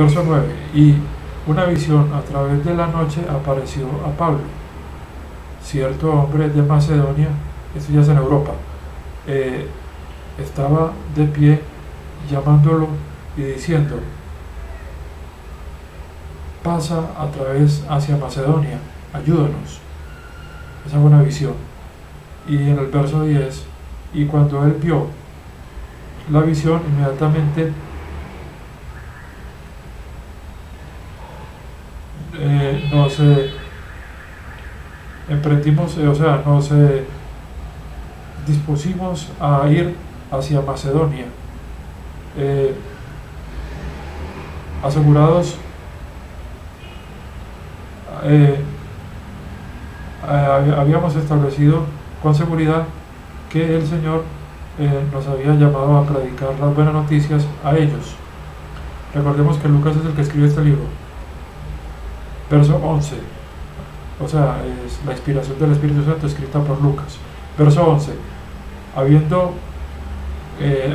Verso 9. Y una visión a través de la noche apareció a Pablo, cierto hombre de Macedonia, esto ya es en Europa, estaba de pie llamándolo y diciendo: pasa a través hacia Macedonia, ayúdanos. Esa fue una visión. Y en el verso 10, y cuando él vio la visión, inmediatamente nos emprendimos, nos dispusimos a ir hacia Macedonia, asegurados, habíamos establecido con seguridad que el Señor nos había llamado a predicar las buenas noticias a ellos. Recordemos que Lucas es el que escribe este libro. Verso 11, es la inspiración del Espíritu Santo escrita por Lucas. Verso 11,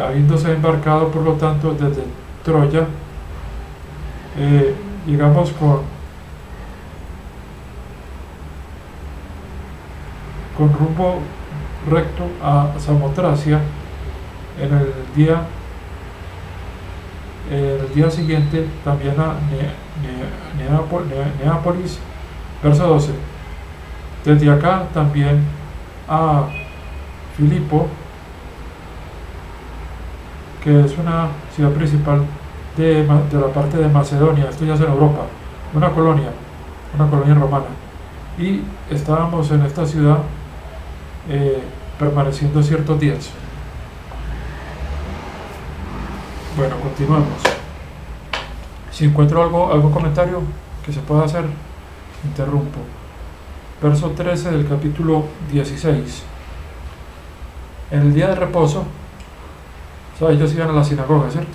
habiéndose embarcado por lo tanto desde Troya, llegamos con rumbo recto a Samotracia. En el día siguiente también a Neápolis. Verso 12, desde acá también a Filipo, que es una ciudad principal de la parte de Macedonia, esto ya es en Europa, una colonia romana, y estábamos en esta ciudad permaneciendo ciertos días. Bueno, continuamos. Si encuentro algún comentario que se pueda hacer, interrumpo. Verso 13 del capítulo 16. En el día de reposo, ellos iban a la sinagoga, ¿cierto?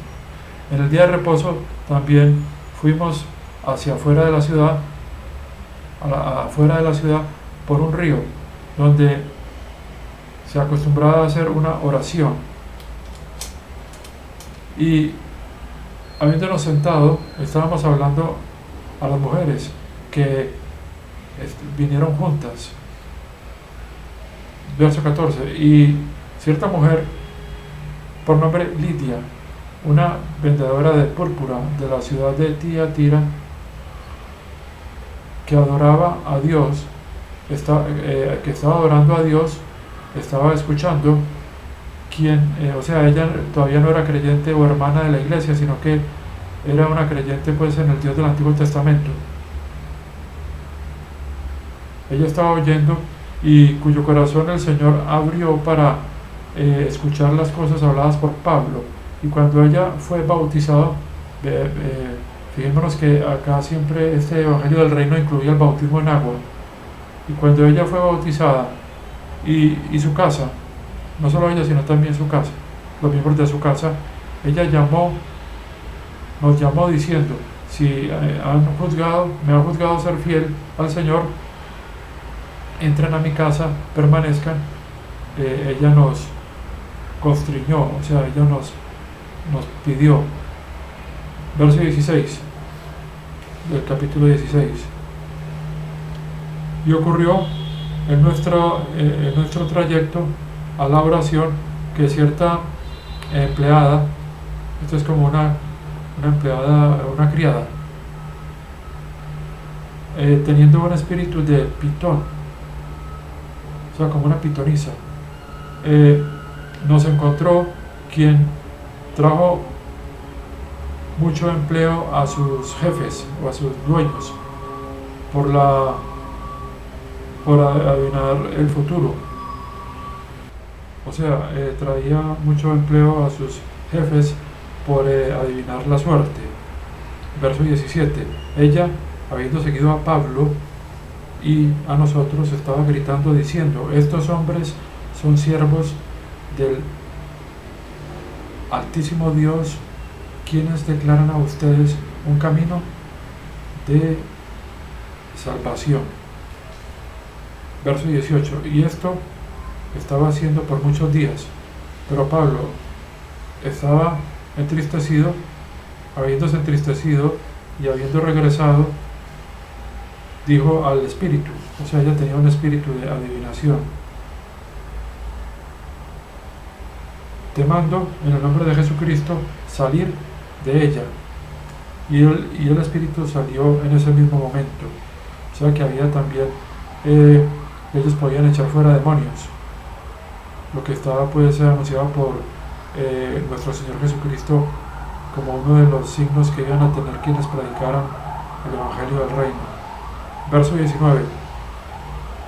En el día de reposo también fuimos hacia afuera de la ciudad, afuera de la ciudad, por un río, donde se acostumbraba a hacer una oración. Y habiéndonos sentado, estábamos hablando a las mujeres que vinieron juntas. Verso 14. Y cierta mujer, por nombre Lidia, una vendedora de púrpura de la ciudad de Tiatira, que adoraba a Dios, que estaba adorando a Dios, estaba escuchando ella todavía no era creyente o hermana de la iglesia, sino que era una creyente pues en el Dios del Antiguo Testamento. Ella estaba oyendo, y cuyo corazón el Señor abrió para escuchar las cosas habladas por Pablo. Y cuando ella fue bautizada, fijémonos que acá siempre este evangelio del reino incluía el bautismo en agua. Y cuando ella fue bautizada, y su casa, no solo ella sino también su casa, los miembros de su casa, ella nos llamó diciendo: si me han juzgado ser fiel al Señor, entren a mi casa, permanezcan. Ella nos constriñó, ella nos pidió. Verso 16 del capítulo 16. Y ocurrió en nuestro trayecto a la oración que cierta empleada, esto es como una empleada, una criada, teniendo un espíritu de pitón, como una pitonisa, nos encontró, quien trajo mucho empleo a sus jefes o a sus dueños por adivinar el futuro. Traía mucho empleo a sus jefes por adivinar la suerte. Verso 17. Ella, habiendo seguido a Pablo y a nosotros, estaba gritando diciendo: estos hombres son siervos del Altísimo Dios, quienes declaran a ustedes un camino de salvación. Verso 18. Y esto estaba haciendo por muchos días, pero Pablo estaba entristecido habiéndose entristecido y habiendo regresado, dijo al espíritu, o sea, ella tenía un espíritu de adivinación: te mando en el nombre de Jesucristo salir de ella. Y el espíritu salió en ese mismo momento. O sea que había también, ellos podían echar fuera demonios, lo que estaba pues anunciado por nuestro Señor Jesucristo como uno de los signos que iban a tener quienes predicaran el Evangelio del Reino. Verso 19.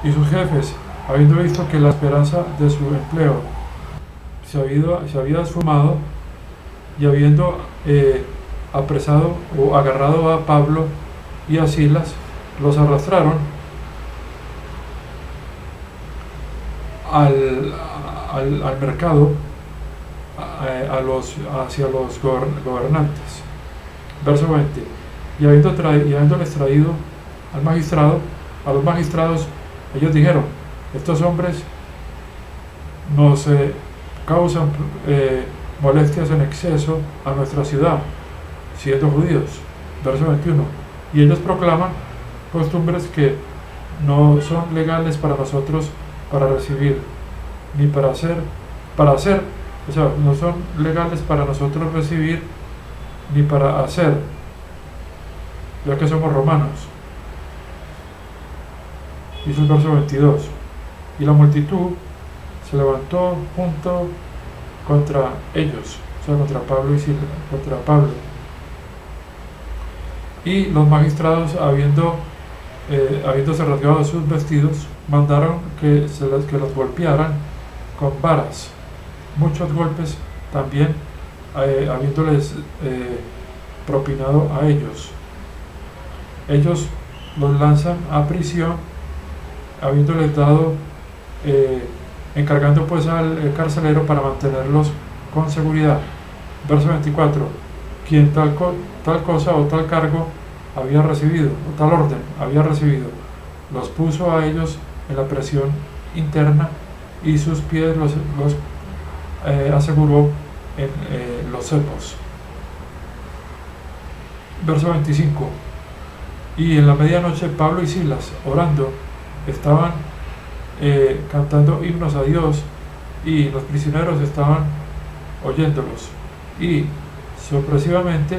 Y sus jefes, habiendo visto que la esperanza de su empleo se había esfumado, y habiendo apresado o agarrado a Pablo y a Silas, los arrastraron al mercado, hacia los gobernantes. Verso 20. Y habiéndoles traído a los magistrados, ellos dijeron: estos hombres nos causan molestias en exceso a nuestra ciudad, siendo judíos. Verso 21. Y ellos proclaman costumbres que no son legales para nosotros para recibir, ni para hacer, o sea, no son legales para nosotros recibir, ni para hacer, ya que somos romanos. Dice el verso 22. Y la multitud se levantó junto contra ellos, o sea, contra Pablo y Silas, contra Pablo. Y los magistrados, habiéndose rasgado sus vestidos, mandaron que los golpearan con varas, muchos golpes también, habiéndoles propinado a ellos. Ellos los lanzan a prisión, habiéndoles dado, encargando pues al carcelero para mantenerlos con seguridad. Verso 24. Quien tal cosa o tal cargo había recibido, o tal orden había recibido, los puso a ellos en la prisión interna, y sus pies los aseguró en los cepos. Verso 25. Y en la medianoche Pablo y Silas, orando, estaban cantando himnos a Dios, y los prisioneros estaban oyéndolos. Y sorpresivamente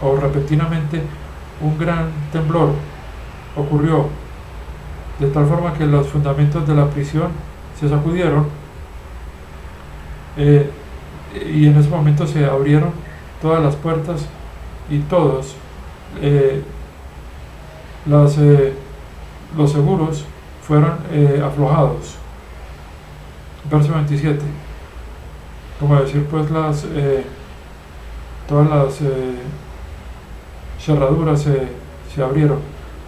o repentinamente un gran temblor ocurrió, de tal forma que los fundamentos de la prisión se sacudieron, y en ese momento se abrieron todas las puertas, y todos los seguros fueron aflojados. Verso 27. Como decir pues todas las cerraduras se abrieron.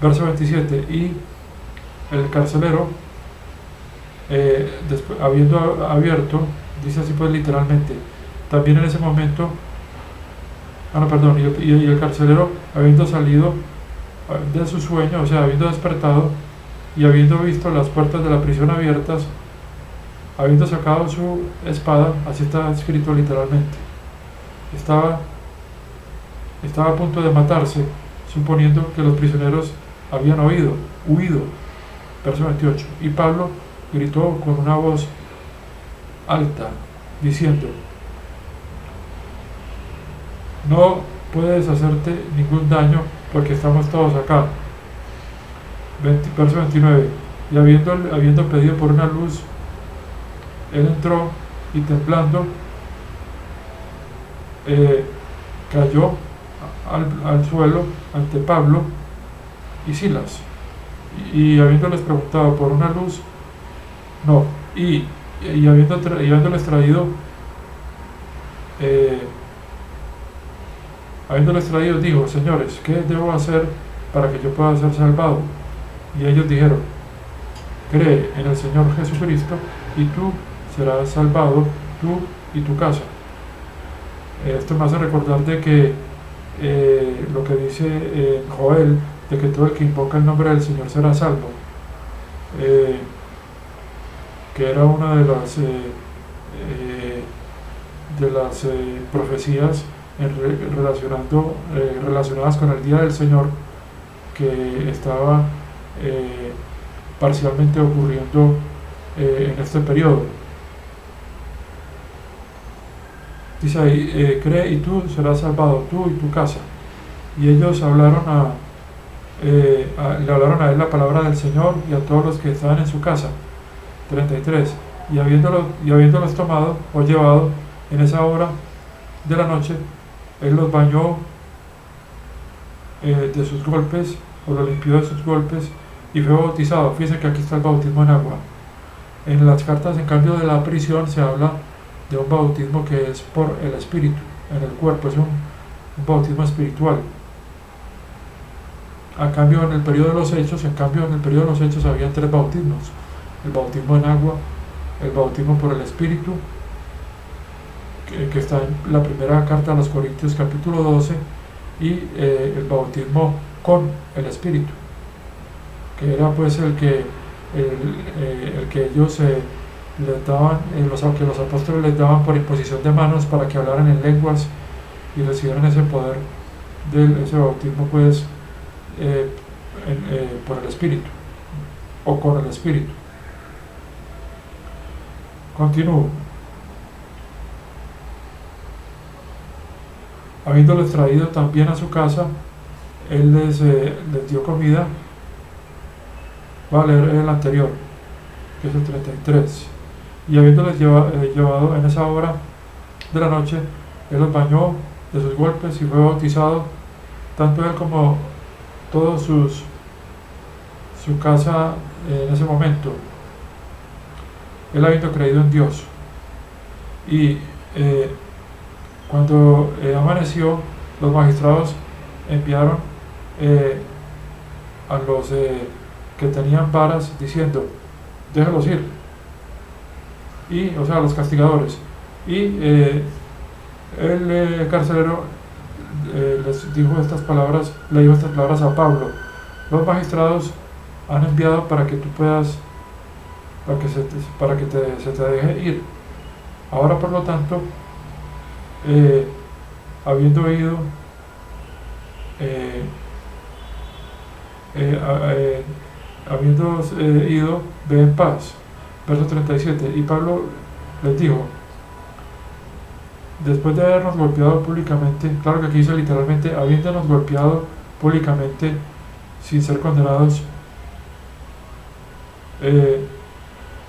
Verso 27. Y el carcelero, habiendo abierto, dice así pues literalmente, también en ese momento, y el carcelero, habiendo salido de su sueño, o sea, habiendo despertado y habiendo visto las puertas de la prisión abiertas, habiendo sacado su espada, así está escrito literalmente, estaba a punto de matarse, suponiendo que los prisioneros habían huido. Verso 28. Y Pablo gritó con una voz alta, diciendo: no puedes hacerte ningún daño, porque estamos todos acá. Verso 29. Y habiendo pedido por una luz, él entró, y temblando cayó al suelo ante Pablo y Silas, y habiéndoles preguntado por una luz, habiéndoles traído, dijo: señores, ¿qué debo hacer para que yo pueda ser salvado? Y ellos dijeron: cree en el Señor Jesucristo, y tú serás salvado, tú y tu casa. Esto me hace recordar de que lo que dice Joel, de que todo el que invoca el nombre del Señor será salvo, que era una de las profecías relacionadas con el día del Señor, que estaba parcialmente ocurriendo en este periodo. Dice ahí, cree y tú serás salvado, tú y tu casa. Y ellos le hablaron a él la palabra del Señor y a todos los que estaban en su casa. 33. Y habiéndolos tomado o llevado en esa hora de la noche, él los bañó de sus golpes, o lo limpió de sus golpes, y fue bautizado. Fíjense que aquí está el bautismo en agua. En las cartas, en cambio, de la prisión se habla de un bautismo que es por el Espíritu, en el cuerpo, es un bautismo espiritual. En el periodo de los Hechos, había 3 bautismos: el bautismo en agua, el bautismo por el Espíritu, que está en la primera carta a los Corintios capítulo 12, y el bautismo con el Espíritu, que era pues el que ellos les daban, que los apóstoles les daban por imposición de manos para que hablaran en lenguas y recibieran ese poder de ese bautismo pues por el Espíritu o con el Espíritu. Continúo. Habiéndoles traído también a su casa, él les dio comida. Voy a leer el anterior, que es el 33. Y habiéndoles llevado en esa hora de la noche, él los bañó de sus golpes y fue bautizado, tanto él como toda su casa en ese momento, él habiendo creído en Dios. Y cuando amaneció, los magistrados enviaron a los que tenían varas, diciendo: déjalos ir. Y, o sea, los castigadores. Y el carcelero les dijo estas palabras, le dijo estas palabras a Pablo: los magistrados han enviado para que tú puedas, para que se te deje ir. Ahora, por lo tanto, habiendo ido, ve en paz. Verso 37. Y Pablo les dijo, después de habernos golpeado públicamente, claro que aquí dice literalmente, habiéndonos golpeado públicamente sin ser condenados,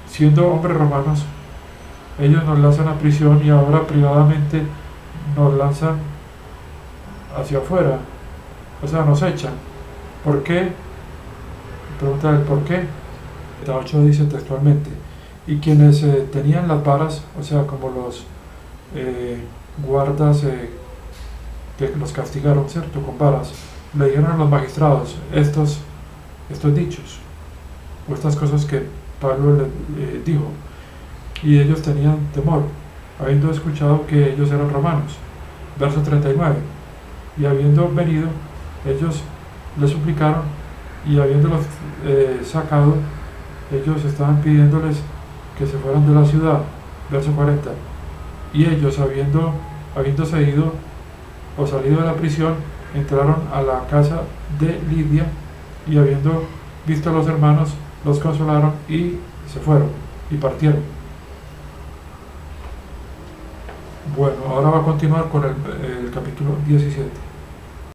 siendo hombres romanos, ellos nos lanzan a prisión y ahora privadamente nos lanzan hacia afuera, o sea, nos echan. ¿Por qué? Pregunta del por qué. 8 dice textualmente: y quienes tenían las varas, o sea, como los guardas que los castigaron, ¿cierto?, con varas, le dijeron a los magistrados estos dichos, o estas cosas que Pablo les dijo, y ellos tenían temor, habiendo escuchado que ellos eran romanos. Verso 39. Y habiendo venido, ellos le suplicaron, y habiéndolos sacado, ellos estaban pidiéndoles que se fueran de la ciudad. Verso 40. Y ellos, habiéndose ido o salido de la prisión, entraron a la casa de Lidia, y habiendo visto a los hermanos, los consolaron y se fueron y partieron. Bueno, ahora va a continuar con el capítulo 17.